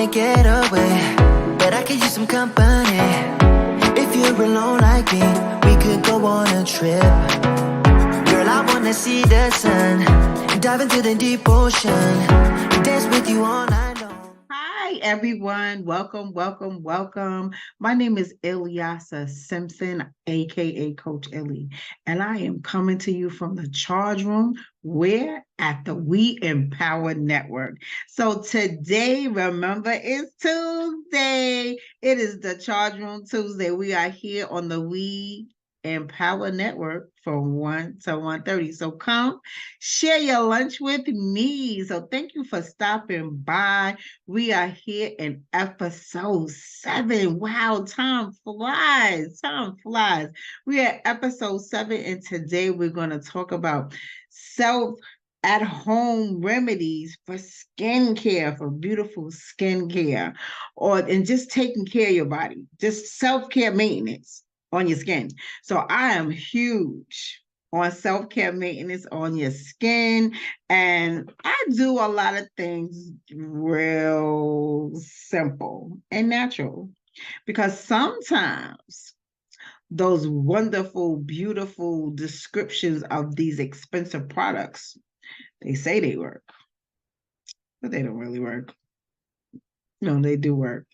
wanna get away, but I could use some company. If you're alone like me, we could go on a trip. Girl, I wanna see the sun, dive into the deep ocean, dance with you all night long. Hi, everyone. Welcome, welcome, welcome. My name is Ilyasa Simpson, aka Coach ILLY, and I am coming to you from the charge room. We're at the We Empower Network. So today, remember, it's Tuesday. It is the charge room Tuesday. We are here on the We Empower Network from 1 to 1:30. So come share your lunch with me. So thank you for stopping by. We are here in episode 7. Wow, time flies. Time flies. We are at episode 7, and today we're going to talk about self at home remedies for skincare, for beautiful skincare, and just taking care of your body, just self-care maintenance on your skin. So I am huge on self-care maintenance on your skin, and I do a lot of things real simple and natural, because sometimes those wonderful, beautiful descriptions of these expensive products, they say they work, but they don't really work. No, they do work,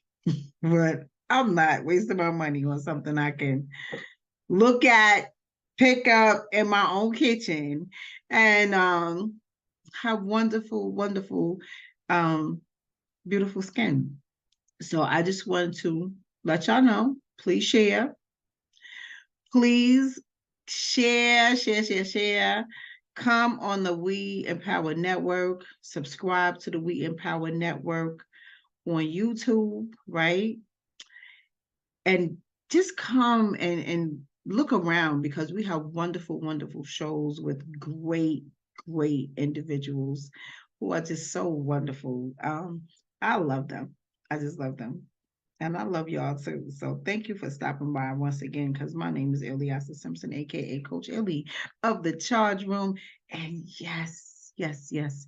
but I'm not wasting my money on something I can look at, pick up in my own kitchen, and have wonderful, wonderful, beautiful skin. So I just wanted to let y'all know, please share. Please share, share, share, share. Come on the We Empower Network. Subscribe to the We Empower Network on YouTube, right? And just come and look around, because we have wonderful, wonderful shows with great, great individuals who are just so wonderful. I love them. I just love them. And I love y'all too. So thank you for stopping by once again, because my name is Ilyasa Simpson, aka Coach ILLY of the Charge Room. And yes, yes, yes,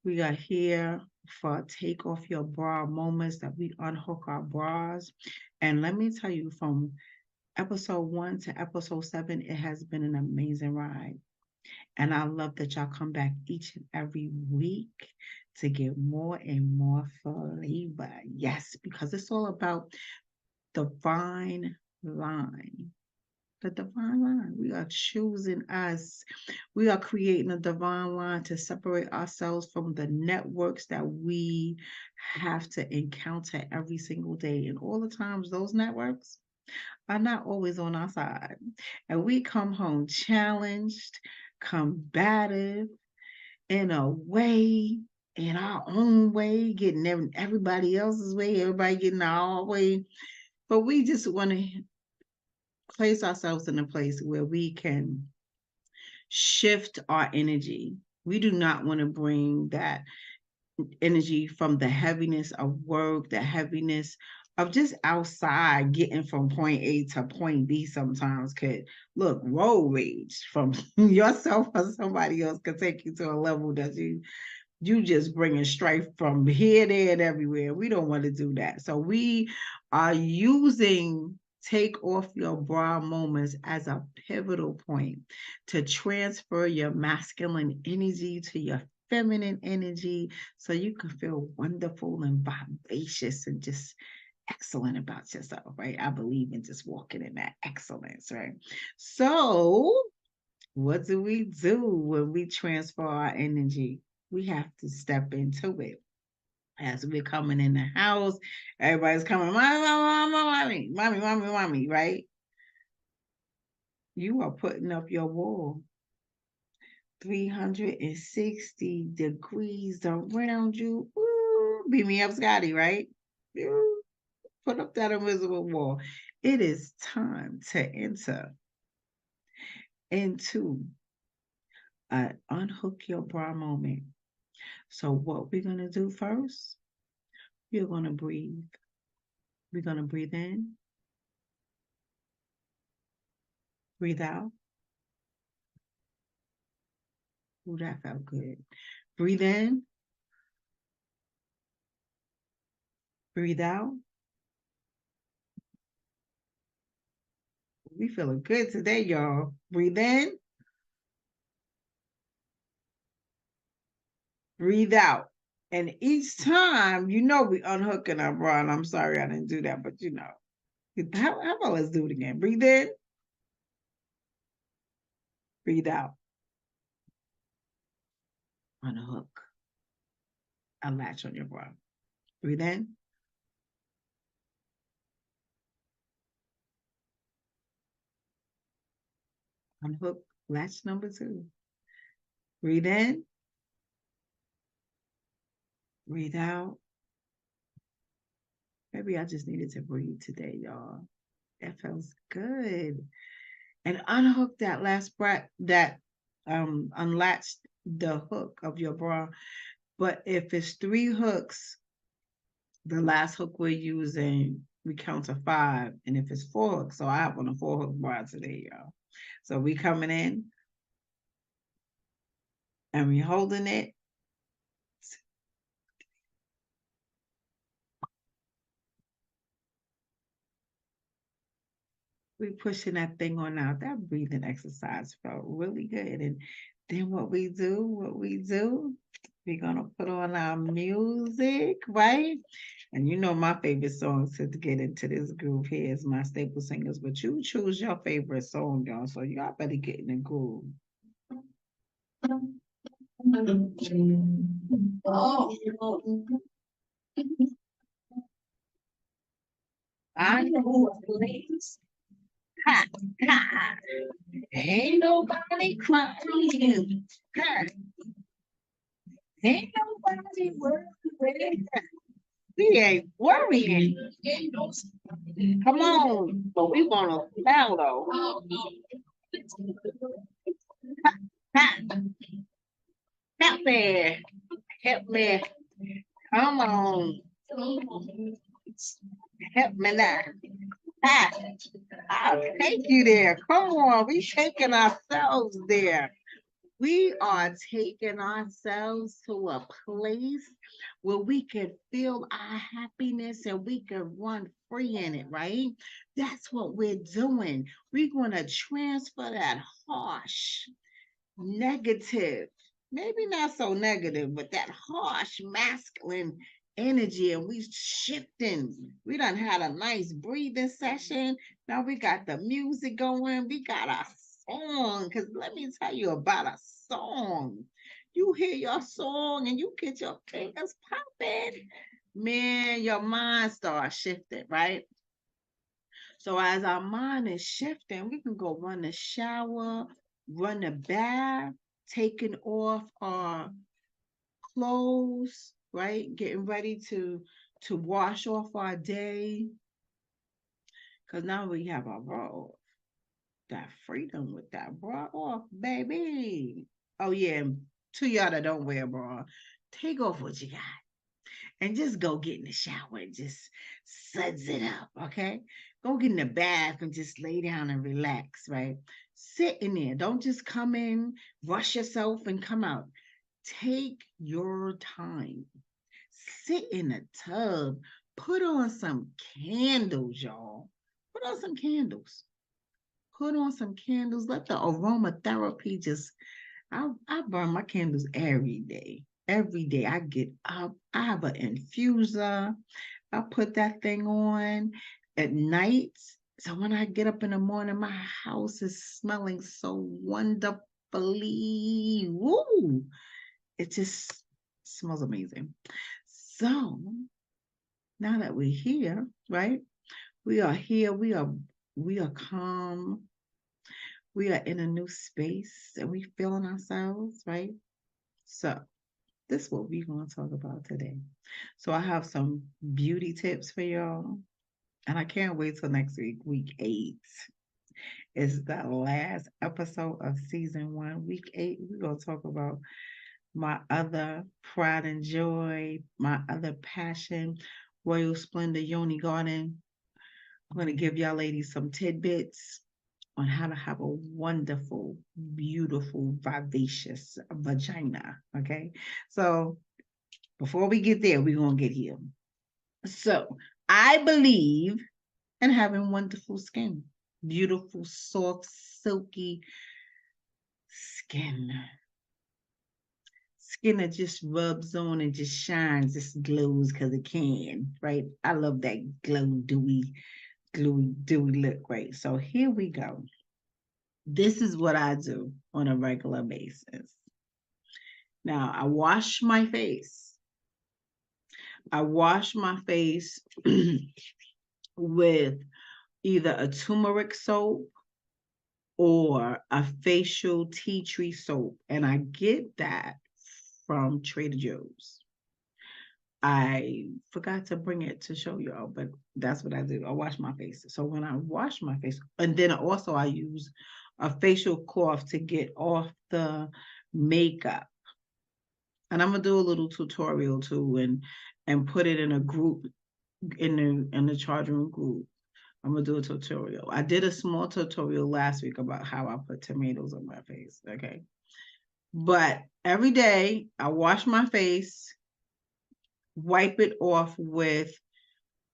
we are here for Take Off Your Bra moments, that we unhook our bras. And let me tell you, from episode 1 to episode 7, it has been an amazing ride. And I love that y'all come back each and every week to get more and more flavor. Yes, because it's all about the fine line. The divine line. We are choosing us. We are creating a divine line to separate ourselves from the networks that we have to encounter every single day. And all the times, those networks are not always on our side. And we come home challenged, combative, in a way, in our own way, getting everybody else's way, everybody getting our way. But we just want to place ourselves in a place where we can shift our energy. We do not want to bring that energy from the heaviness of work, the heaviness of just outside getting from point A to point B. Sometimes could look, road rage from yourself or somebody else could take you to a level that you just bringing strife from here, there, and everywhere. We don't want to do that. So we are using Take Off Your Bra moments as a pivotal point to transfer your masculine energy to your feminine energy, so you can feel wonderful and vivacious and just excellent about yourself, right? I believe in just walking in that excellence, right? So what do we do when we transfer our energy? We have to step into it. As we're coming in the house, everybody's coming, mommy, mommy, mommy, mommy, mommy, mommy, right? You are putting up your wall 360 degrees around you. Ooh, beat me up, Scotty, right? Ooh, put up that invisible wall. It is time to enter into an unhook your bra moment. So what we're going to do first, you're going to breathe. We're going to breathe in, breathe out. Ooh, that felt good. Breathe in, Breathe out. We feeling good today, y'all. Breathe in. Breathe out. And each time, we unhooking our bra. And I'm sorry I didn't do that, but How about let's do it again? Breathe in. Breathe out. Unhook. Unlatch on your bra. Breathe in. Unhook. Latch number 2. Breathe in. Breathe out. Maybe I just needed to breathe today, y'all. That feels good. And unhook that last breath, that unlatched the hook of your bra. But if it's 3 hooks, the last hook we're using, we count to 5. And if it's 4 hooks, so I have on a 4 hook bra today, y'all. So we coming in and we holding it. We pushing that thing on out. That breathing exercise felt really good. And then what we do, we're gonna put on our music, right? And my favorite songs to get into this groove here is my staple singers, but you choose your favorite song, y'all. So y'all better get in the groove. Oh, I know a place. Ha, ha. Ain't nobody crying. Ha. Ain't nobody worried. We ain't worrying. Come on. But we want to smell though. Ha, help me. Help me. Come on. Help me now. Ah, I'll take you there. Come on. We taking ourselves there. We are taking ourselves to a place where we can feel our happiness and we can run free in it, right? That's what we're doing. We're going to transfer that harsh, negative, maybe not so negative, but that harsh masculine energy, and we shifting. We done had a nice breathing session. Now we got the music going. We got a song. Because let me tell you about a song. You hear your song and you get your fingers popping. Man, your mind starts shifting, right? So as our mind is shifting, we can go run the shower, run the bath, taking off our clothes, right? Getting ready to wash off our day. Cause now we have our bra off. That freedom with that bra off, baby. Oh yeah, to y'all that don't wear a bra, take off what you got and just go get in the shower and just suds it up, okay? Go get in the bath and just lay down and relax, right? Sit in there. Don't just come in, rush yourself and come out. Take your time. Sit in the tub. Put on some candles, y'all. Put on some candles. Put on some candles. Let the aromatherapy just I burn my candles every day. Every day I get up, I have an infuser. I put that thing on at night. So when I get up in the morning, my house is smelling so wonderfully. Woo! It just smells amazing. So now that we're here, right? We are here, we are calm, we are in a new space and we feeling ourselves, right? So this is what we're going to talk about today. So I have some beauty tips for y'all. And I can't wait till next week, week 8. Is the last episode of season 1. Week 8, we're going to talk about my other pride and joy, my other passion, Royal Splendor Yoni Garden. I'm going to give y'all ladies some tidbits on how to have a wonderful, beautiful, vivacious vagina. Okay. So before we get there, we're going to get here. So I believe in having wonderful skin, beautiful, soft, silky skin. Skin that just rubs on and just shines, just glows because it can, right? I love that dewy look, right? So here we go. This is what I do on a regular basis. Now, I wash my face. I wash my face with either a turmeric soap or a facial tea tree soap, and I get that from Trader Joe's. I forgot to bring it to show y'all, but that's what I do. I wash my face. So when I wash my face, and then also I use a facial cloth to get off the makeup. And I'm gonna do a little tutorial too, and put it in a group in the charge room group. I'm gonna do a tutorial. I did a small tutorial last week about how I put tomatoes on my face. Okay. But every day I wash my face, wipe it off with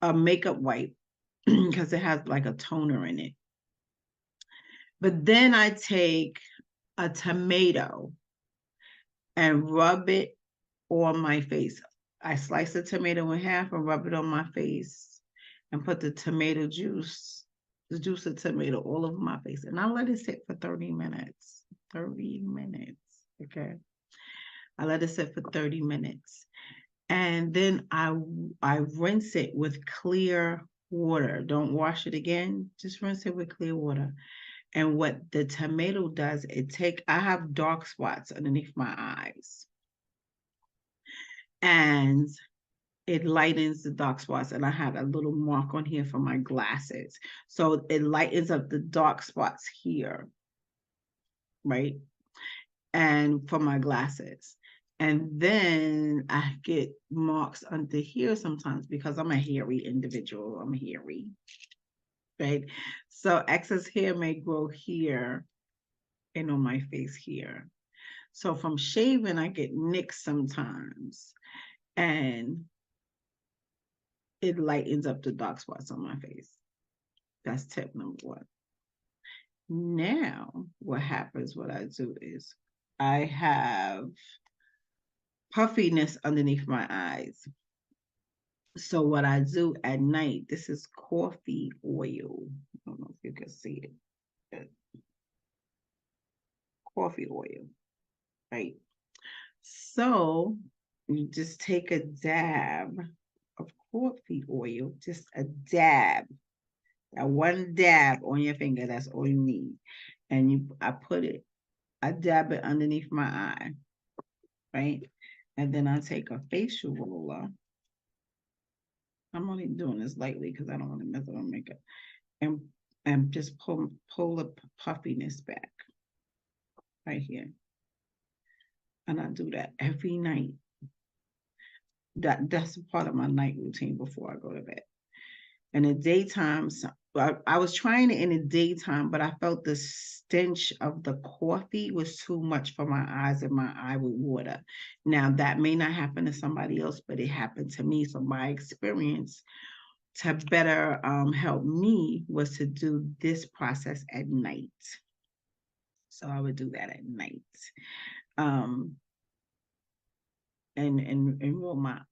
a makeup wipe because it has like a toner in it. But then I take a tomato and rub it on my face. I slice the tomato in half and rub it on my face and put the tomato juice, the juice of tomato all over my face. And I let it sit for 30 minutes. 30 minutes. Okay. I let it sit for 30 minutes. And then I rinse it with clear water. Don't wash it again. Just rinse it with clear water. And what the tomato does, I have dark spots underneath my eyes. And it lightens the dark spots. And I have a little mark on here for my glasses. So it lightens up the dark spots here, right? And for my glasses. And then I get marks under here sometimes because I'm a hairy individual. I'm hairy, right? So excess hair may grow here and on my face here. So from shaving, I get nicks sometimes. And it lightens up the dark spots on my face. That's tip number one. Now, what happens, what I do is I have puffiness underneath my eyes. So what I do at night, this is coffee oil. I don't know if you can see it. Coffee oil, right? So you just take a dab of coffee oil, just a dab, that one dab on your finger, that's all you need. And I dab it underneath my eye, right? And then I take a facial roller. I'm only doing this lightly because I don't want to mess up my makeup. And just pull the puffiness back right here. And I do that every night. That's a part of my night routine before I go to bed. In the daytime, I was trying it in the daytime, but I felt the stench of the coffee was too much for my eyes, and my eye would water. Now, that may not happen to somebody else, but it happened to me. So my experience to better help me was to do this process at night. So I would do that at night. And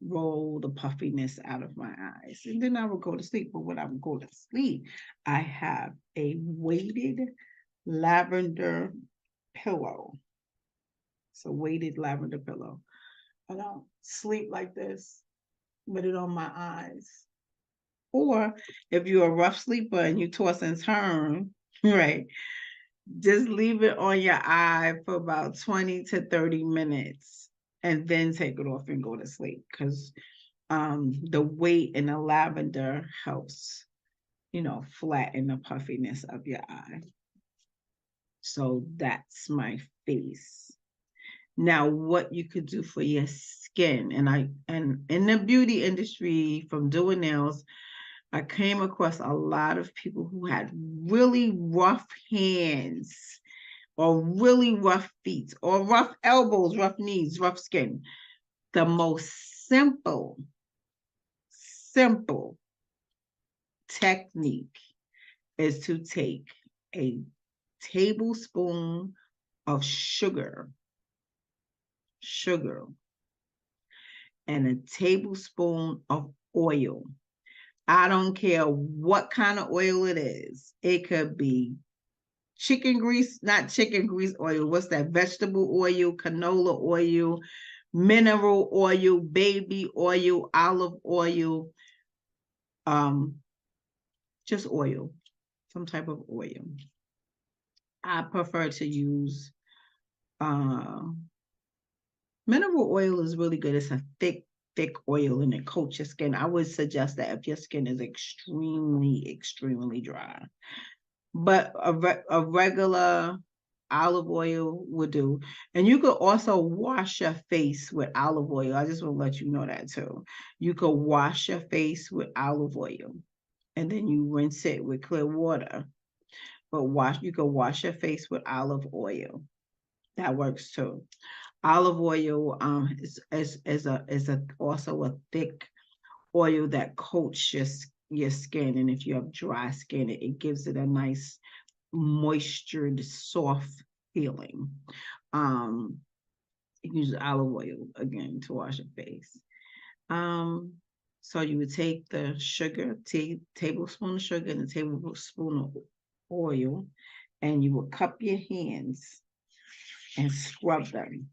roll the puffiness out of my eyes. And then I would go to sleep. But when I would go to sleep, I have a weighted lavender pillow. It's a weighted lavender pillow. I don't sleep like this with it on my eyes. Or if you're a rough sleeper and you toss and turn, right, just leave it on your eye for about 20 to 30 minutes and then take it off and go to sleep, because the weight in the lavender helps, flatten the puffiness of your eye. So that's my face. Now, what you could do for your skin, and in the beauty industry, from doing nails, I came across a lot of people who had really rough hands or really rough feet or rough elbows, rough knees, rough skin. The most simple simple technique is to take a tablespoon of sugar, and a tablespoon of oil. I don't care what kind of oil it is. It could be chicken grease, not chicken grease oil. What's that? Vegetable oil, canola oil, mineral oil, baby oil, olive oil, just oil, some type of oil. I prefer to use mineral oil is really good. It's a thick oil and it coats your skin. I would suggest that if your skin is extremely dry. But a regular olive oil would do. And you could also wash your face with olive oil. I just want to let you know that too. You could wash your face with olive oil and then you rinse it with clear water. But you could wash your face with olive oil. That works too. Olive oil is also a thick oil that coats your skin, and if you have dry skin, it gives it a nice moistured, soft feeling. You can use olive oil again to wash your face. So you would take the sugar, tablespoon of sugar and a tablespoon of oil, and you will cup your hands and scrub them.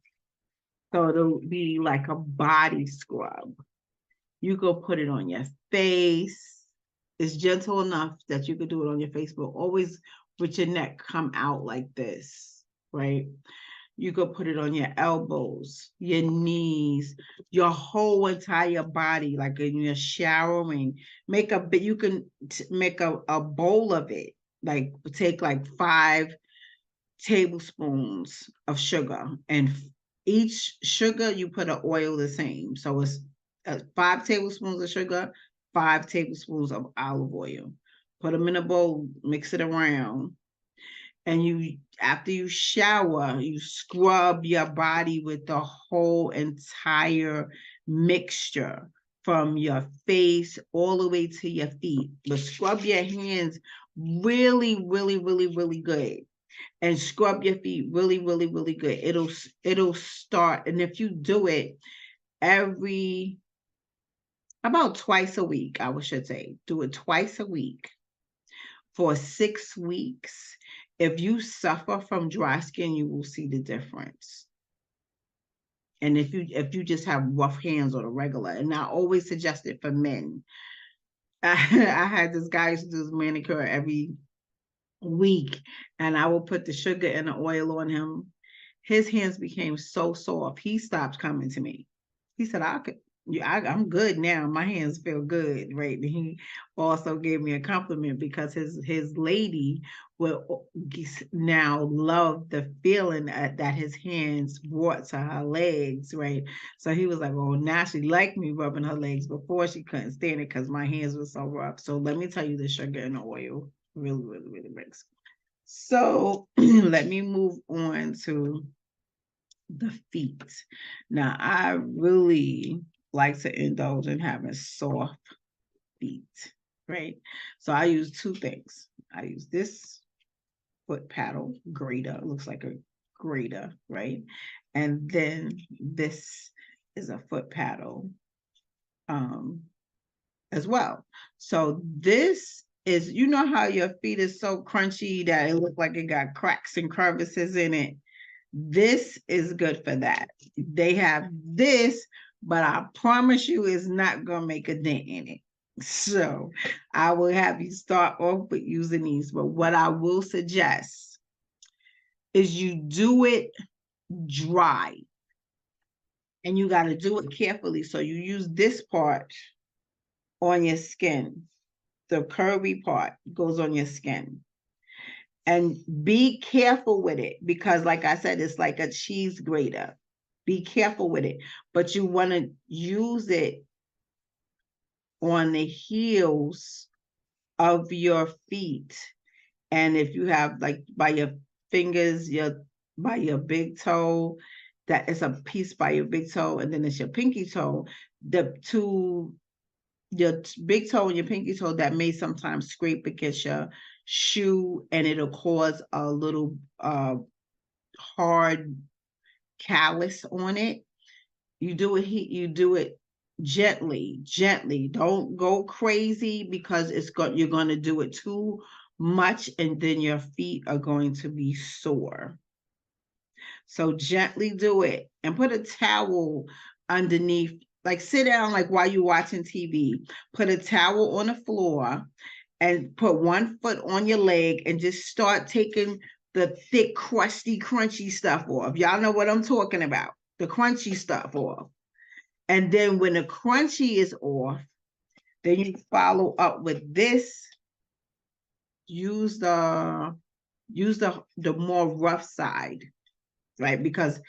So it'll be like a body scrub. You go put it on your face. It's gentle enough that you could do it on your face, but always with your neck come out like this, right? You could put it on your elbows, your knees, your whole entire body, like when you're showering. You can make a bowl of it. Like take like 5 tablespoons of sugar, and each sugar you put an oil the same. So it's 5 tablespoons of sugar, 5 tablespoons of olive oil. Put them in a bowl, mix it around, and after you shower, you scrub your body with the whole entire mixture from your face all the way to your feet. But scrub your hands really good. And scrub your feet really good. It'll start, and if you do it about twice a week, I should say, do it twice a week for 6 weeks. If you suffer from dry skin, you will see the difference. And if you just have rough hands or the regular, and I always suggest it for men. I had this guy who used to do his manicure every week, and I will put the sugar and the oil on him. His hands became so soft. He stopped coming to me. He said, I'm good now. My hands feel good, right? And he also gave me a compliment because his lady will now love the feeling that his hands brought to her legs, right? So he was like, well, now she liked me rubbing her legs. Before she couldn't stand it because my hands were so rough. So let me tell you, the sugar and the oil really makes. So let me move on to the feet. Now, I really like to indulge in having soft feet, right? So I use 2 things. I use this foot paddle grater. It looks like a grater, right? And then this is a foot paddle as well. So this is, you know how your feet is so crunchy that it looks like it got cracks and crevices in it? This is good for that. They have this, but I promise you it's not going to make a dent in it. So I will have you start off with using these. But what I will suggest is you do it dry. And you got to do it carefully. So you use this part on your skin. The curvy part goes on your skin. And be careful with it because, like I said, it's like a cheese grater. Be careful with it. But you want to use it on the heels of your feet. And if you have, like, by your fingers, by your big toe, that is a piece by your big toe, and then it's your pinky toe. The 2 big toe and your pinky toe that may sometimes scrape against your shoe, and it'll cause a little hard callus on it. You do it gently. Don't go crazy, because you're going to do it too much, and then your feet are going to be sore. So gently do it, and put a towel underneath, like sit down, like while you're watching TV, put a towel on the floor and put one foot on your leg and just start taking the thick, crusty, crunchy stuff off. Y'all know what I'm talking about, the crunchy stuff off. And then when the crunchy is off, then you follow up with this. Use the more rough side, right? Because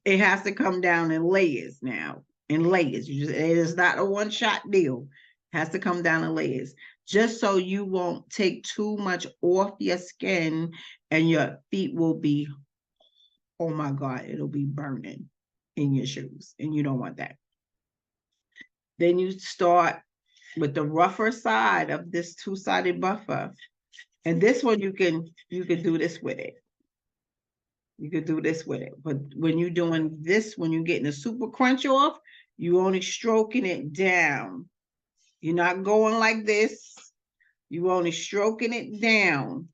it has to come down in layers now. In layers. It is not a one-shot deal. It has to come down in layers. Just so you won't take too much off your skin, and your feet will be, oh my God, it'll be burning in your shoes. And you don't want that. Then you start with the rougher side of this two-sided buffer. And this one, you can do this with it. You could do this with it. But when you're doing this, when you're getting the super crunch off, you only stroking it down. You're not going like this. You only stroking it down.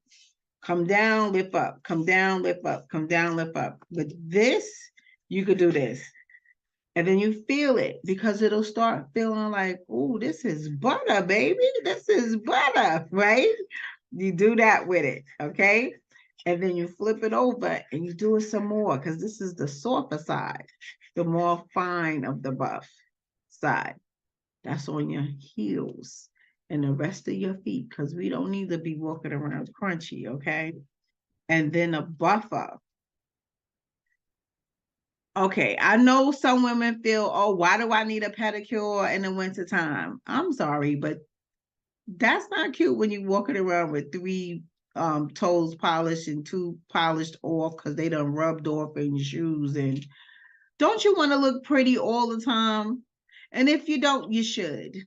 Come down, lift up, come down, lift up, come down, lift up. With this, you could do this. And then you feel it, because it'll start feeling like, oh, this is butter, baby. This is butter, right? You do that with it, okay? And then you flip it over and you do it some more, because this is the softer side, the more fine of the buff side. That's on your heels and the rest of your feet, because we don't need to be walking around crunchy, okay? And then a buffer. Okay, I know some women feel, oh, why do I need a pedicure in the wintertime? I'm sorry, but that's not cute when you're walking around with 3 toes polished and 2 polished off, because they done rubbed off in your shoes. And don't you want to look pretty all the time? And if you don't, you should.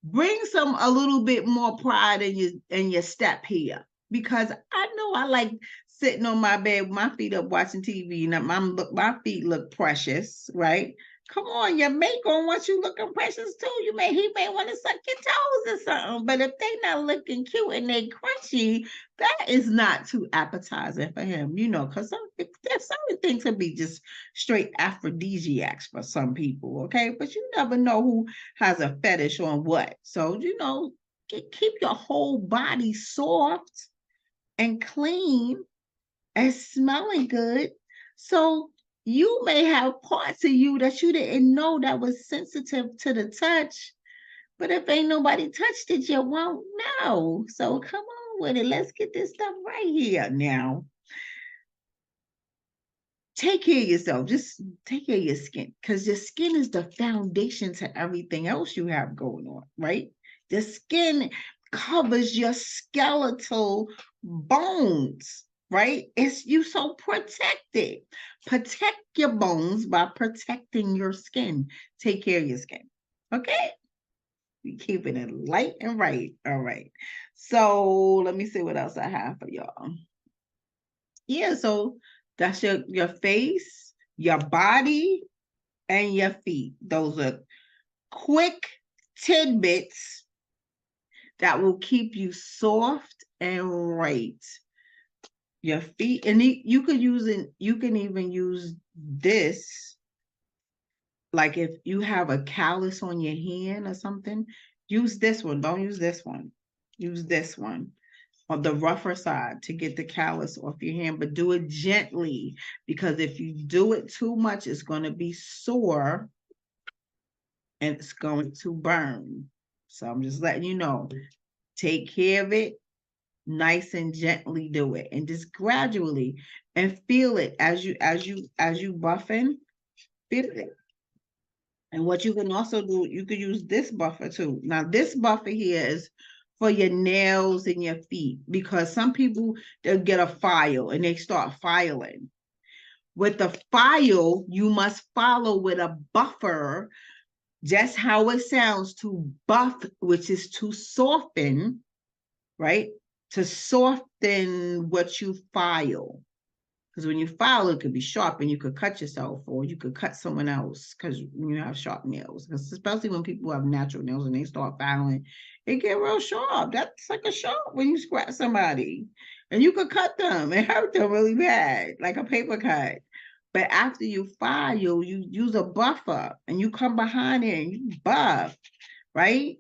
Bring a little bit more pride in your step here, because I know I like sitting on my bed with my feet up watching TV, and my feet look precious, right? Come on, your mate gonna want you looking precious too. He may want to suck your toes or something. But if they not looking cute and they crunchy, that is not too appetizing for him, because there's certain things can be just straight aphrodisiacs for some people, okay? But you never know who has a fetish on what. So, keep your whole body soft and clean and smelling good. So you may have parts of you that you didn't know that was sensitive to the touch, but if ain't nobody touched it, you won't know. So come on with it. Let's get this stuff right here now. Take care of yourself. Just take care of your skin, because your skin is the foundation to everything else you have going on, right? The skin covers your skeletal bones, right? You so protected. Protect your bones by protecting your skin. Take care of your skin, okay? We're keeping it light and right. All right. So let me see what else I have for y'all. Yeah, so that's your face, your body, and your feet. Those are quick tidbits that will keep you soft and right. Your feet, and you can even use this, like if you have a callus on your hand or something, use this one. Don't use this one. Use this one on the rougher side to get the callus off your hand, but do it gently, because if you do it too much, it's going to be sore and it's going to burn. So I'm just letting you know, take care of it, nice and gently do it, and just gradually, and feel it as you buffing, feel it. And what you can also do, you could use this buffer too. Now this buffer here is for your nails and your feet, because some people, they'll get a file and they start filing. With the file, you must follow with a buffer just how it sounds, to buff, which is to soften, right? To soften what you file. Because when you file, it could be sharp and you could cut yourself or you could cut someone else because when you have sharp nails. Because especially when people have natural nails and they start filing, it get real sharp. That's like a sharp when you scratch somebody. And you could cut them and hurt them really bad, like a paper cut. But after you file, you use a buffer and you come behind it and you buff, right?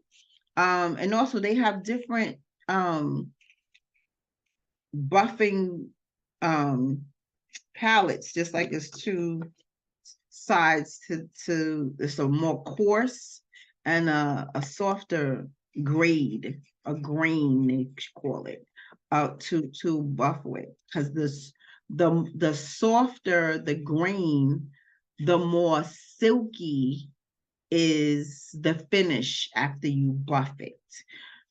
And also they have different buffing palettes, just like it's two sides to it's a more coarse and a softer grade, a grain they call it, to buff with. Because the softer the grain, the more silky is the finish after you buff it.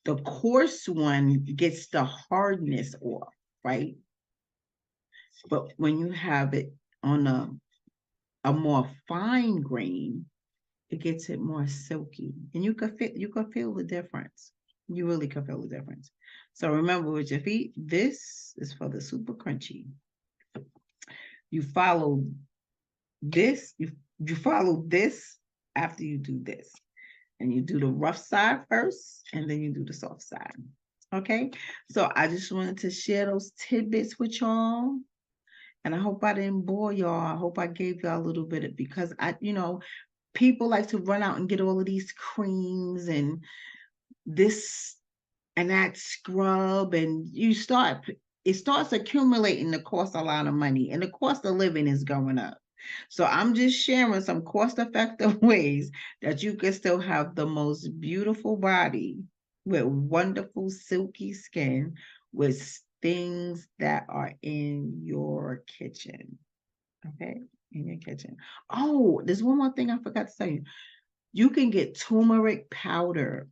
The coarse one gets the hardness off, right? But when you have it on a more fine grain, it gets it more silky, and you could feel the difference. You really could feel the difference. So remember, with your feet, this is for the super crunchy. You follow this. You follow this after you do this, and you do the rough side first, and then you do the soft side. Okay. So I just wanted to share those tidbits with y'all. And I hope I didn't bore y'all. I hope I gave y'all a little bit of, because people like to run out and get all of these creams and this and that scrub, and it starts accumulating to cost a lot of money, and the cost of living is going up. So I'm just sharing some cost-effective ways that you can still have the most beautiful body with wonderful silky skin with things that are in your kitchen. Okay, in your kitchen. Oh, there's one more thing I forgot to tell you. You can get turmeric powder.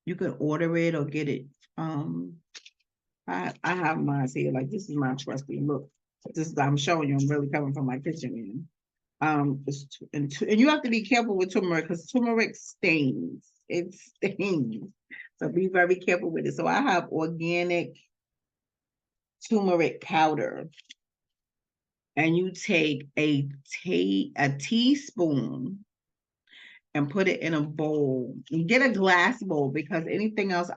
You can order it or get it. I have mine here. Like, this is my trusty. Look, I'm showing you. I'm really coming from my kitchen, man. And you have to be careful with turmeric because turmeric stains. It stains. So be very careful with it. So I have organic turmeric powder, and you take a teaspoon and put it in a bowl. You get a glass bowl because anything else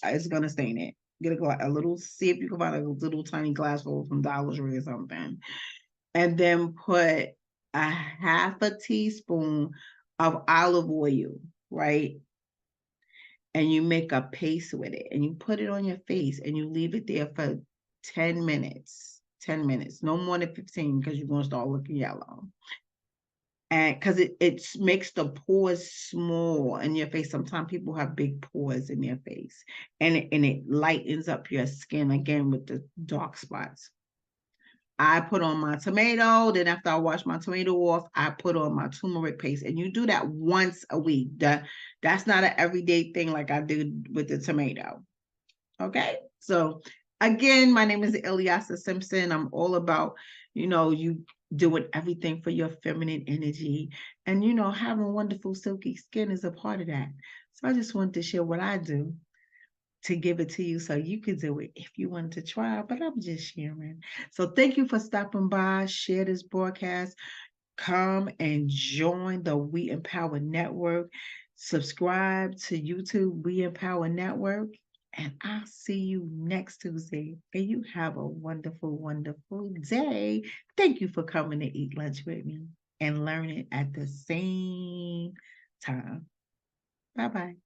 is gonna stain it. Get a little, see if you can find a little tiny glass bowl from Dollar Tree or something, and then put a half a teaspoon of olive oil, right? And you make a paste with it, and you put it on your face, and you leave it there for 10 minutes. 10 minutes, no more than 15, because you're gonna start looking yellow. And because it makes the pores small in your face. Sometimes people have big pores in their face, and it lightens up your skin again with the dark spots. I put on my tomato, then after I wash my tomato off, I put on my turmeric paste, and you do that once a week. That's not an everyday thing like I did with the tomato. Okay, so again, my name is Ilyasa Simpson. I'm all about, you doing everything for your feminine energy, and having wonderful silky skin is a part of that. So I just wanted to share what I do to give it to you so you could do it if you wanted to try, but I'm just sharing. So thank you for stopping by. Share this broadcast. Come and join the We Empower Network. Subscribe to YouTube We Empower Network. And I'll see you next Tuesday. And you have a wonderful, wonderful day. Thank you for coming to eat lunch with me and learning at the same time. Bye-bye.